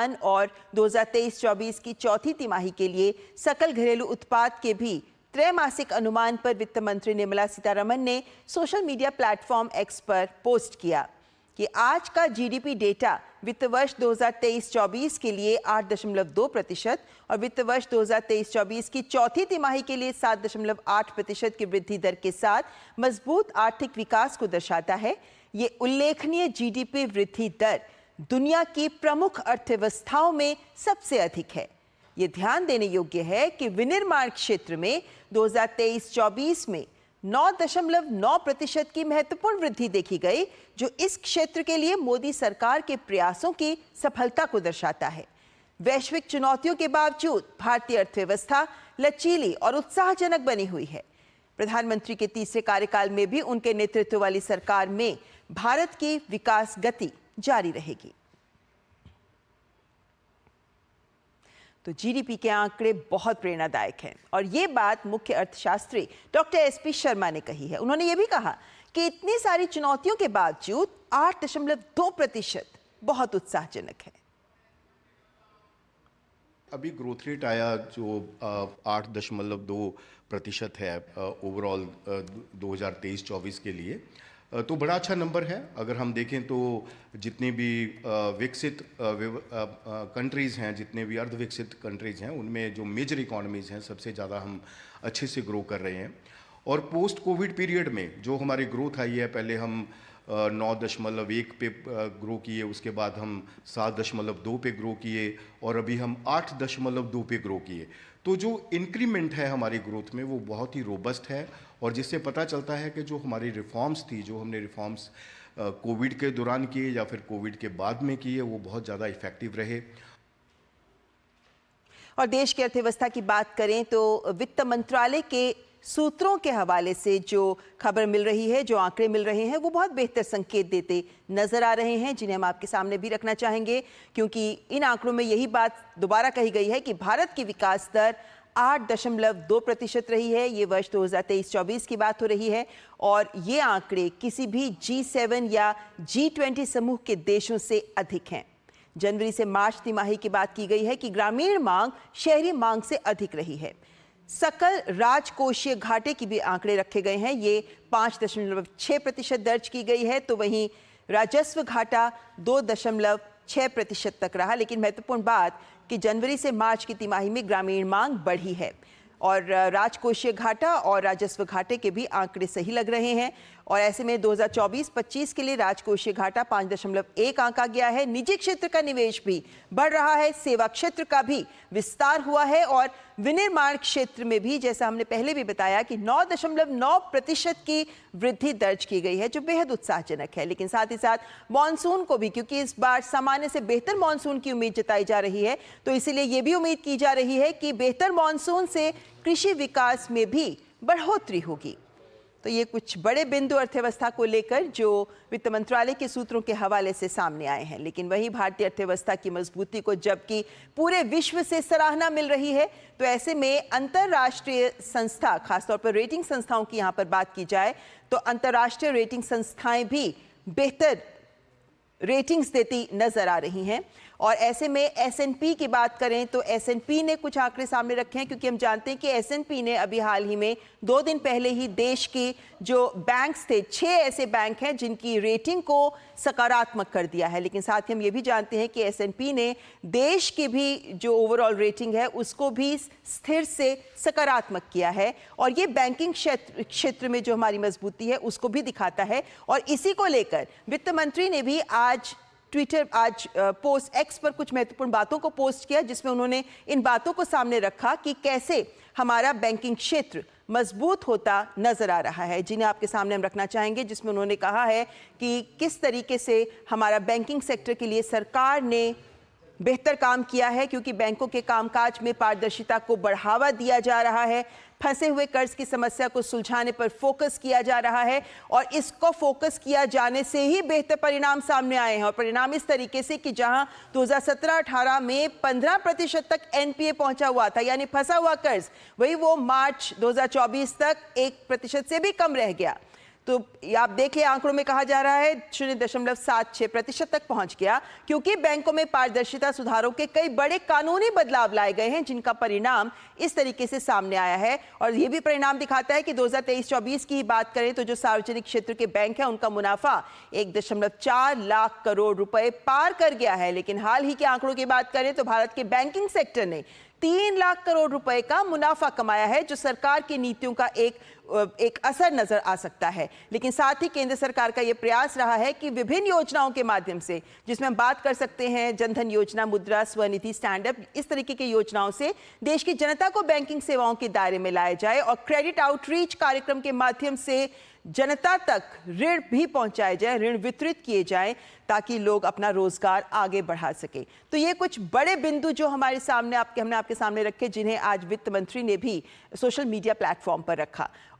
अनुमान और 2023-24 की चौथी तिमाही के लिए सकल घरेलू उत्पाद के भी त्रैमासिक अनुमान पर वित्त मंत्री निर्मला सीतारमण ने सोशल मीडिया प्लेटफॉर्म एक्स पर पोस्ट किया कि आज का जीडीपी डेटा वित्त वर्ष 2023-24 के लिए 8.2% और वित्त वर्ष 2023-24 की चौथी तिमाही के लिए 7.8% की वृद्धि दर के साथ मजबूत आर्थिक विकास को दर्शाता है। ये उल्लेखनीय जीडीपी वृद्धि दर दुनिया की प्रमुख अर्थव्यवस्थाओं में सबसे अधिक है। ये ध्यान देने योग्य है कि विनिर्माण क्षेत्र में 2023-24 में 9.9% की महत्वपूर्ण वृद्धि देखी गई, जो इस क्षेत्र के लिए मोदी सरकार के प्रयासों की सफलता को दर्शाता है। वैश्विक चुनौतियों के बावजूद भारतीय अर्थव्यवस्था लचीली और उत्साहजनक बनी हुई है। प्रधानमंत्री के तीसरे कार्यकाल में भी उनके नेतृत्व वाली सरकार में भारत की विकास गति जारी रहेगी। तो जीडीपी के आंकड़े बहुत प्रेरणादायक हैं और ये बात मुख्य अर्थशास्त्री डॉक्टर एसपी शर्मा ने कही है। उन्होंने ये भी कहा कि इतनी सारी चुनौतियों के बावजूद 8.2% बहुत उत्साहजनक है। अभी ग्रोथ रेट आया जो 8.2% है ओवरऑल 2023-24 के लिए, तो बड़ा अच्छा नंबर है। अगर हम देखें तो जितने भी विकसित कंट्रीज़ हैं, जितने भी अर्धविकसित कंट्रीज़ हैं, उनमें जो मेजर इकोनॉमीज़ हैं सबसे ज़्यादा हम अच्छे से ग्रो कर रहे हैं। और पोस्ट कोविड पीरियड में जो हमारी ग्रोथ आई है, पहले हम 9.1 पे ग्रो किए, उसके बाद हम 7.2 पे ग्रो किए और अभी हम 8.2 पे ग्रो किए। तो जो इंक्रीमेंट है हमारी ग्रोथ में वो बहुत ही रोबस्ट है और जिससे पता चलता है कि जो हमारी रिफॉर्म्स थी, जो हमने रिफॉर्म्स कोविड के दौरान किए या फिर कोविड के बाद में किए, वो बहुत ज़्यादा इफेक्टिव रहे। और देश की अर्थव्यवस्था की बात करें तो वित्त मंत्रालय के सूत्रों के हवाले से जो खबर मिल रही है, जो आंकड़े मिल रहे हैं, वो बहुत बेहतर संकेत देते नजर आ रहे हैं, जिन्हें हम आपके सामने भी रखना चाहेंगे, क्योंकि इन आंकड़ों में यही बात दोबारा कही गई है कि भारत की विकास दर 8.2% रही है। ये वर्ष 2023-24 की बात हो रही है और ये आंकड़े किसी भी G7 या G20 समूह के देशों से अधिक हैं। जनवरी से मार्च तिमाही की बात की गई है कि ग्रामीण मांग शहरी मांग से अधिक रही है। सकल राजकोषीय घाटे की भी आंकड़े रखे गए हैं, ये 5.6% दर्ज की गई है, तो वहीं राजस्व घाटा 2.6% तक रहा। लेकिन महत्वपूर्ण बात कि जनवरी से मार्च की तिमाही में ग्रामीण मांग बढ़ी है और राजकोषीय घाटा और राजस्व घाटे के भी आंकड़े सही लग रहे हैं। और ऐसे में 2024-25 के लिए राजकोषीय घाटा 5.1 आंका गया है। निजी क्षेत्र का निवेश भी बढ़ रहा है, सेवा क्षेत्र का भी विस्तार हुआ है और विनिर्माण क्षेत्र में भी, जैसा हमने पहले भी बताया, कि 9.9% की वृद्धि दर्ज की गई है, जो बेहद उत्साहजनक है। लेकिन साथ ही साथ मानसून को भी, क्योंकि इस बार सामान्य से बेहतर मानसून की उम्मीद जताई जा रही है, तो इसीलिए ये भी उम्मीद की जा रही है कि बेहतर मानसून से कृषि विकास में भी बढ़ोतरी होगी। तो ये कुछ बड़े बिंदु अर्थव्यवस्था को लेकर जो वित्त मंत्रालय के सूत्रों के हवाले से सामने आए हैं। लेकिन वही भारतीय अर्थव्यवस्था की मजबूती को जबकि पूरे विश्व से सराहना मिल रही है, तो ऐसे में अंतर्राष्ट्रीय संस्था, खासतौर पर रेटिंग संस्थाओं की यहाँ पर बात की जाए तो अंतर्राष्ट्रीय रेटिंग संस्थाएं भी बेहतर रेटिंग्स देती नजर आ रही हैं। और ऐसे में S&P की बात करें तो S&P ने कुछ आंकड़े सामने रखे हैं, क्योंकि हम जानते हैं कि S&P ने अभी हाल ही में 2 दिन पहले ही देश की जो बैंक्स थे, 6 ऐसे बैंक हैं जिनकी रेटिंग को सकारात्मक कर दिया है। लेकिन साथ ही हम ये भी जानते हैं कि S&P ने देश की भी जो ओवरऑल रेटिंग है उसको भी स्थिर से सकारात्मक किया है और ये बैंकिंग क्षेत्र में जो हमारी मजबूती है उसको भी दिखाता है। और इसी को लेकर वित्त मंत्री ने भी आज पोस्ट एक्स पर कुछ महत्वपूर्ण बातों को पोस्ट किया, जिसमें उन्होंने इन बातों को सामने रखा कि कैसे हमारा बैंकिंग क्षेत्र मजबूत होता नजर आ रहा है, जिन्हें आपके सामने हम रखना चाहेंगे। जिसमें उन्होंने कहा है कि किस तरीके से हमारा बैंकिंग सेक्टर के लिए सरकार ने बेहतर काम किया है, क्योंकि बैंकों के कामकाज में पारदर्शिता को बढ़ावा दिया जा रहा है, फंसे हुए कर्ज की समस्या को सुलझाने पर फोकस किया जा रहा है और इसको फोकस किया जाने से ही बेहतर परिणाम सामने आए हैं। और परिणाम इस तरीके से कि जहां 2017-18 में 15% तक एनपीए पहुंचा हुआ था, यानी फंसा हुआ कर्ज, वही वो मार्च 2024 तक 1% से भी कम रह गया। तो आप देखिए आंकड़ों में कहा जा रहा है 0.76% तक पहुंच गया, क्योंकि बैंकों में पारदर्शिता सुधारों के कई बड़े कानूनी बदलाव लाए गए हैं, जिनका परिणाम इस तरीके से सामने आया है। और ये भी परिणाम दिखाता है कि 2023-24 की ही बात करें तो जो सार्वजनिक क्षेत्र के बैंक हैं उनका मुनाफा 1.4 लाख करोड़ रुपए पार कर गया है। लेकिन हाल ही के आंकड़ों की बात करें तो भारत के बैंकिंग सेक्टर ने 3 लाख करोड़ रुपए का मुनाफा कमाया है, जो सरकार की नीतियों का एक असर नजर आ सकता है। लेकिन साथ ही केंद्र सरकार का यह प्रयास रहा है कि विभिन्न योजनाओं के माध्यम से, जिसमें हम बात कर सकते हैं जनधन योजना, मुद्रा, स्वनिधि, स्टैंड अप, इस तरीके की योजनाओं से देश की जनता को बैंकिंग सेवाओं के दायरे में लाया जाए और क्रेडिट आउटरीच कार्यक्रम के माध्यम से जनता तक ऋण भी पहुंचाए जाए, ऋण वितरित किए जाएं, ताकि लोग अपना रोजगार आगे बढ़ा सके। तो ये कुछ बड़े बिंदु जो हमारे सामने हमने आपके सामने रखे, जिन्हें आज वित्त मंत्री ने भी सोशल मीडिया प्लेटफॉर्म पर रखा।